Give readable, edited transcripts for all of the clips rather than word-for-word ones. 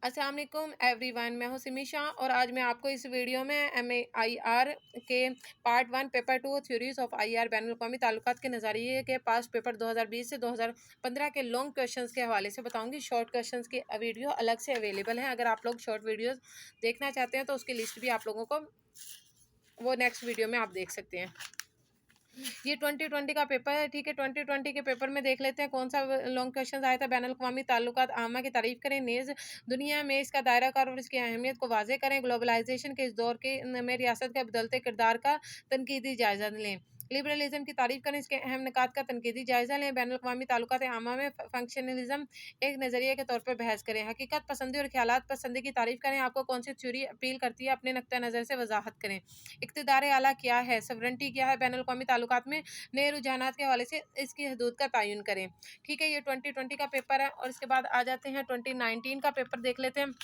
अस्सलाम वालेकुम एवरीवन, मैं हूं सिमी शाह और आज मैं आपको इस वीडियो में MAIR के part 1 paper 2 theories of IR बैनुल अक़वामी ताल्लुकात के नज़रिए के पास्ट पेपर 2020 से 2015 के लॉन्ग क्वेश्चंस के हवाले से बताऊंगी। शॉर्ट क्वेश्चंस की वीडियो अलग से अवेलेबल है। अगर आप लोग शॉर्ट वीडियोस देखना चाहते हैं तो उसकी लिस्ट भी आप लोगों को वो नेक्स्ट वीडियो में आप देख सकते हैं। ये 2020 का पेपर है, ठीक है। 2020 के पेपर में देख लेते हैं कौन सा लॉन्ग क्वेश्चन आया था। बैनुल अक़वामी ताल्लुकात आमा की तारीफ करें, नेज़ दुनिया में इसका दायरा कार और इसकी अहमियत को वाज़े करें। ग्लोबलाइजेशन के इस दौर के में रियासत के बदलते किरदार का तनकीदी जायज़ा लें। लिबरलिज्म की तारीफ करें, इसके अहम निकात का तनकीदी जायज़ा लें। बैनुल अक़वामी ताल्लुकात आमा में फंक्शनलिज्म एक नज़रिए के तौर पर बहस करें। हकीकत पसंदी और ख्यालात पसंदी की तारीफ करें, आपको कौन सी थ्योरी अपील करती है अपने नुक्ता नज़र से वजाहत करें। इक़्तिदार आला क्या है, सवरेंटी क्या है, बैनुल अक़वामी ताल्लुकात में नए रुझानात के हवाले से इसकी हदूद का तयन करें। ठीक है, ये 2020 का पेपर है। और इसके बाद आ जाते हैं 2019 का पेपर देख लेते हैं।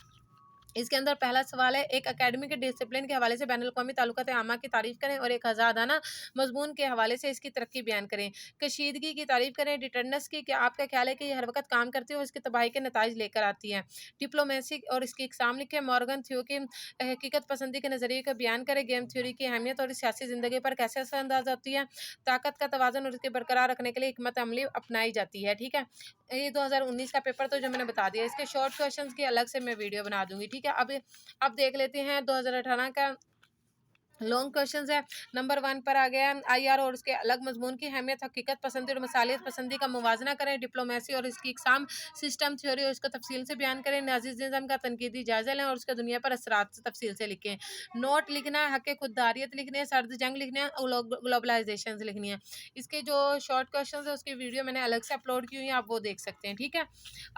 इसके अंदर पहला सवाल है, एक एकेडमिक डिसिप्लिन के हवाले से बैनुल अक़वामी ताल्लुकात आमा की तारीफ करें और एक आज़ादाना मजमून के हवाले से इसकी तरक्की बयान करें। कशीदगी की तारीफ करें, डिटर्नेंस की, क्या आपका ख्याल है कि ये हर वक्त काम करती है और इसकी तबाही के नताइज लेकर आती है। डिप्लोमेसी और इसकी इकसाम लिखें। मॉर्गन थ्योरी की हकीकत पसंदी के नज़रिए को बयान करें। गेम थ्योरी की अहमियत और सियासी ज़िंदगी पर कैसे असरअंदाज होती है। ताकत का तवाज़ुन और इसके बरकरार रखने के लिए हिकमत अमली अपनाई जाती है। ठीक है, ये 2019 का पेपर तो जो मैंने बता दिया। इसके शॉर्ट क्वेश्चंस की अलग से मैं वीडियो बना दूंगी। ठीक है, अब देख लेते हैं 2018 का लॉन्ग क्वेश्चंस है। नंबर 1 पर आ गया IR और उसके अलग मजमून की अहमियत, हकीकत पसंदी और मसालियत पसंदी का मुवाजना करें। डिप्लोमेसी और इसकी इकसाम, सिस्टम थ्योरी और इसको तफसील से बयान करें। नाज़िज़्म का तनकीदी जायज़ा लें और उसके दुनिया पर असरात तफसील से लिखें। नोट लिखना है, हक़ खुददारियत लिखनी है, सर्द जंग लिखना है और ग्लोबलाइजेशन लिखनी है। इसके जो शॉर्ट क्वेश्चन है उसकी वीडियो मैंने अलग से अपलोड की हुई है, आप वो देख सकते हैं। ठीक है,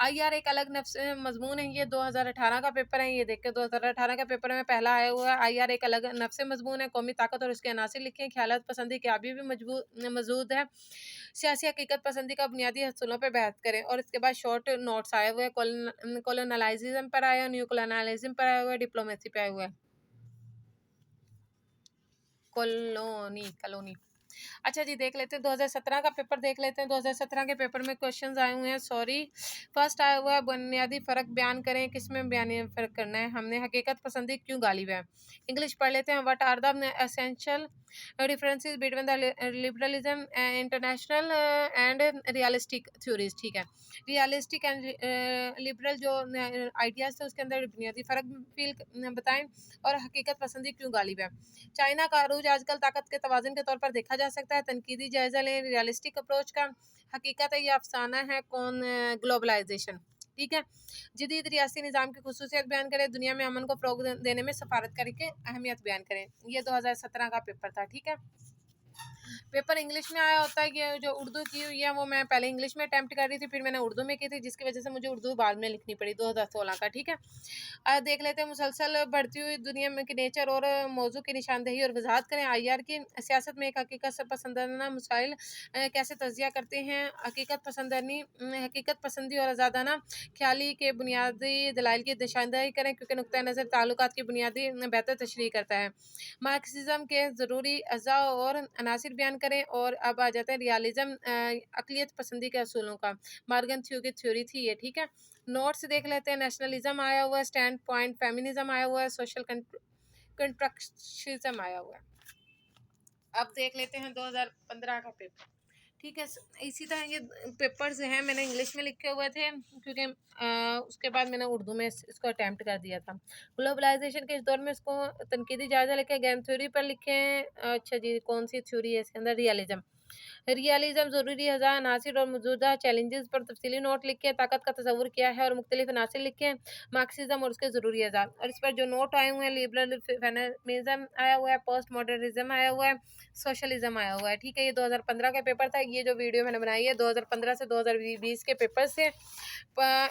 IR एक अलग नफ्स मजमून है। ये 2018 का पेपर है। ये देख के 2018 का पेपर में पहला आया हुआ है। IR एक अलग नफ्स मजमून है। कौमी ताकत और उसके अनासिर लिखें। ख्यालात पसंदी क्या अभी भी मौजूद है। सियासी हकीकत पसंदी का बुनियादी असूलों पर बहस करें। और इसके बाद शॉर्ट नोट्स आए हुए हैं। कॉलोनलाइजिज्म पर आया, न्यू कॉलोनलाइजिज्म पर आया हुआ है, डिप्लोमेसी पे आया हुआ है, कॉलोनी। अच्छा जी, देख लेते हैं 2017 का पेपर देख लेते हैं। 2017 के पेपर में क्वेश्चंस आए हुए हैं। फर्स्ट आया हुआ है, बुनियादी फ़र्क बयान करें। किस में बुनियादी फ़र्क करना है हमने। हकीकत पसंदी क्यों गालिब है। इंग्लिश पढ़ लेते हैं। What are the essential differences between the liberalism international and realistic theories. ठीक है, रियलिस्टिक एंड लिबरल जो आइडियाज़ थे उसके अंदर बुनियादी फ़र्क बताएं और हकीकत पसंदी क्यों गालिब है। चाइना का अरूज आजकल ताकत के तवाज़ुन के तौर पर देखा जा सकता है। तनकीदी जायज़ा लें रियलिस्टिक अप्रोच का। हकीकत है, ये अफसाना है कौन, ग्लोबलाइजेशन। ठीक है, जदीद रियासी निज़ाम की खुसूसियत बयान करें। दुनिया में अमन को फ़रोग़ देने में सफारतकारी की अहमियत बयान करें। ये 2017 का पेपर था। ठीक है, पेपर इंग्लिश में आया होता है कि जो उर्दू की हुई है वो मैं पहले इंग्लिश में अटैम्प्ट कर रही थी, फिर मैंने उर्दू में की थी, जिसकी वजह से मुझे उर्दू बाद में लिखनी पड़ी 2016 का। ठीक है, देख लेते हैं। मुसलसल बढ़ती हुई दुनिया में की नेचर और मौजू की निशानदेही और वजाहत करें। IR की सियासत में एक हकीकत से पसंदाना मसाइल कैसे तजिया करते हैं। हकीकत पसंदी और आज़ादाना ख्याली के बुनियादी दलाइल की निशानदेही करें, क्योंकि नुक्ता नज़र ताल्लुकात की बुनियादी बेहतर तशरीह करता है। मार्क्सिज्म के ज़रूरी अज़ा और अनासिर बयान करें। और अब आ जाते हैं रियलिज्म अक़लियत पसंदी के असूलों का। मॉर्गन की थ्योरी थी ये। ठीक है, नोट्स देख लेते हैं। नेशनलिज्म आया हुआ है, स्टैंड पॉइंट फेमिनिज्म आया हुआ है, सोशल कंस्ट्रक्शनिज्म आया हुआ है। अब देख लेते हैं 2015 का पेपर। ठीक है, इसी तरह ये पेपर्स हैं, मैंने इंग्लिश में लिखे हुए थे क्योंकि उसके बाद मैंने उर्दू में इसको अटैम्प्ट कर दिया था। ग्लोबलाइजेशन के इस दौर में इसको तनकीदी जायज़ा लेके गेम थ्योरी पर लिखें। अच्छा जी, कौन सी थ्योरी है इसके अंदर, रियलिज्म ज़रूरी अज़ा अनासिर और मौजूदा चैलेंजेस पर तफसीली नोट लिखें। ताकत का तस्वुर क्या है और मुख्तलिफ अनासिर लिखें। मार्क्सिज्म और उसके ज़रूरी अज़ा, और इस पर जो नोट आए हुए हैं, लिबरल फेमिनिज्म आया हुआ है, पोस्ट मॉडर्निज्म आया हुआ है, सोशलिज्म आया हुआ है। ठीक है, ये 2015 का पेपर था। ये जो वीडियो मैंने बनाई है 2015 से 2020 के पेपर से।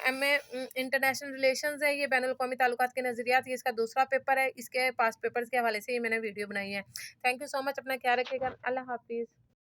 MA इंटरनेशनल रिलेशंस है, ये बैनुल अक़वामी ताल्लुकात के नज़रियात, ये इसका दूसरा पेपर है। इसके पास पेपर्स के हवाले से ये मैंने वीडियो बनाई है। थैंक यू सो मच, अपना ख्याल रखिएगा। अल्लाह हाफिज़।